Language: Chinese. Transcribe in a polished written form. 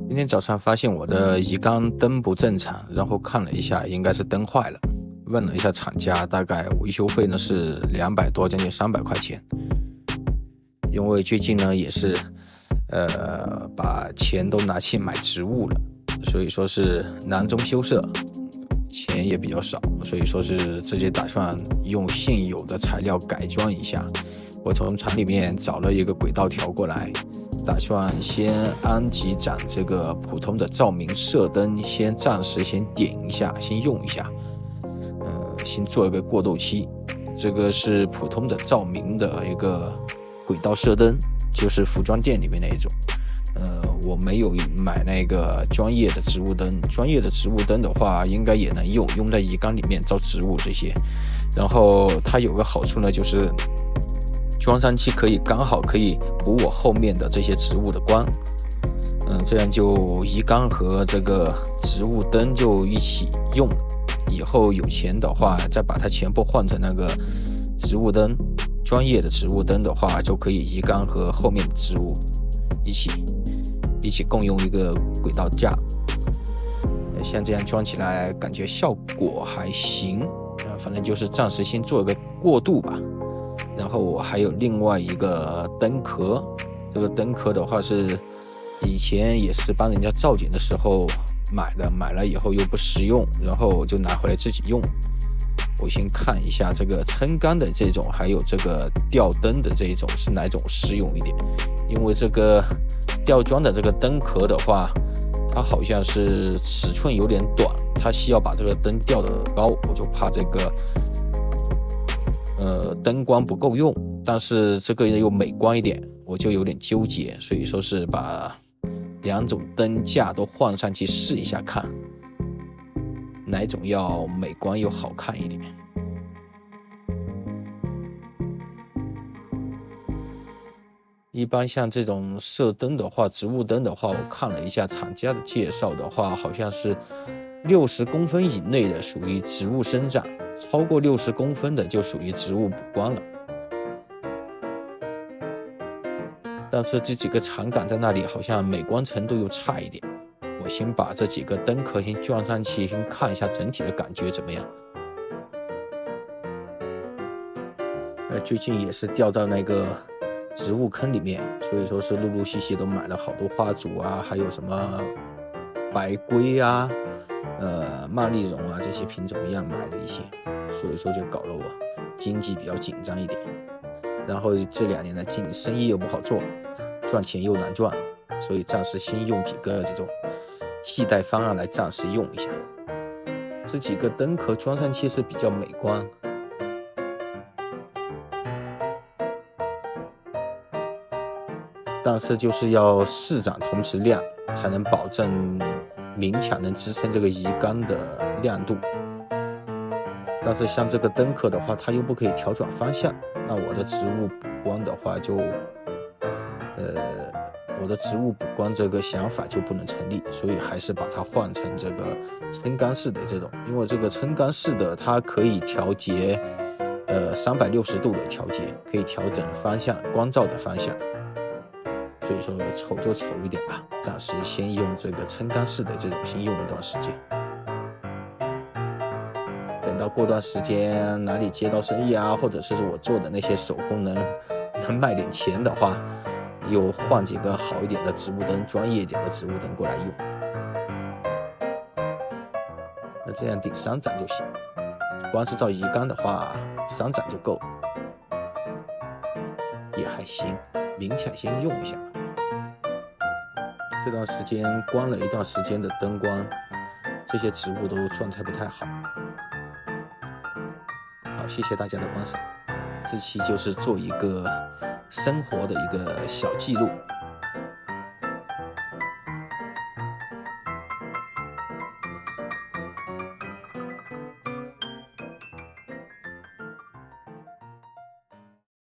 今天早上发现我的鱼缸灯不正常，然后看了一下，应该是灯坏了。问了一下厂家，大概维修费呢是200多，将近300块钱。因为最近呢也是，把钱都拿去买植物了，所以说是囊中羞涩，钱也比较少，所以说是直接打算用现有的材料改装一下。我从厂里面找了一个轨道条过来，打算先安几盏这个普通的照明射灯，暂时先点一下，先用一下，先做一个过渡期。这个是普通的照明的一个轨道射灯，就是服装店里面那一种。我没有买那个专业的植物灯，专业的植物灯的话应该也能用在鱼缸里面照植物这些。然后它有个好处呢，就是装上去刚好可以补我后面的这些植物的光。这样就鱼缸和这个植物灯就一起用，以后有钱的话再把它全部换成那个植物灯，专业的植物灯的话就可以鱼缸和后面的植物一起共用一个轨道架。像这样装起来感觉效果还行，反正就是暂时先做一个过渡吧。然后我还有另外一个灯壳，这个灯壳的话是以前也是帮人家造景的时候买的，买了以后又不实用，然后就拿回来自己用。我先看一下这个撑杆的这种，还有这个吊灯的这一种是哪种实用一点。因为这个吊装的这个灯壳的话，它好像是尺寸有点短，它需要把这个灯吊得高，我就怕这个灯光不够用，但是这个又美观一点，我就有点纠结，所以说是把两种灯架都换上去试一下，看哪种要美观又好看一点。一般像这种射灯的话，植物灯的话，我看了一下厂家的介绍的话，好像是60公分以内的属于植物生长，超过60公分的就属于植物补光了。但是这几个长杆在那里好像美观程度又差一点，我先把这几个灯壳先装上去，先看一下整体的感觉怎么样。最近也是掉到那个植物坑里面，所以说是陆陆续续都买了好多花烛啊，还有什么白龟啊、曼丽蓉啊这些品种一样买了一些，所以说就搞得我经济比较紧张一点。然后这2年的生意又不好做，赚钱又难赚，所以暂时先用几个这种替代方案来暂时用一下。这几个灯壳装上去是比较美观，但是就是要4盏同时亮，才能保证勉强能支撑这个鱼缸的亮度。但是像这个灯壳的话，它又不可以调转方向，那我的植物补光的话我的植物补光这个想法就不能成立，所以还是把它换成这个撑杆式的这种。因为这个撑杆式的它可以调节360度的调节，可以调整方向，光照的方向。所以说丑就丑一点吧，暂时先用这个撑杆式的这种先用一段时间。等到过段时间哪里接到生意啊，或者是我做的那些手工能卖点钱的话，又换几个好一点的植物灯，专业一点的植物灯过来用。那这样顶3盏就行，光是照鱼缸的话3盏就够了，也还行，勉强先用一下。这段时间关了一段时间的灯光，这些植物都状态不太好。好，谢谢大家的观赏。这期就是做一个生活的一个小记录。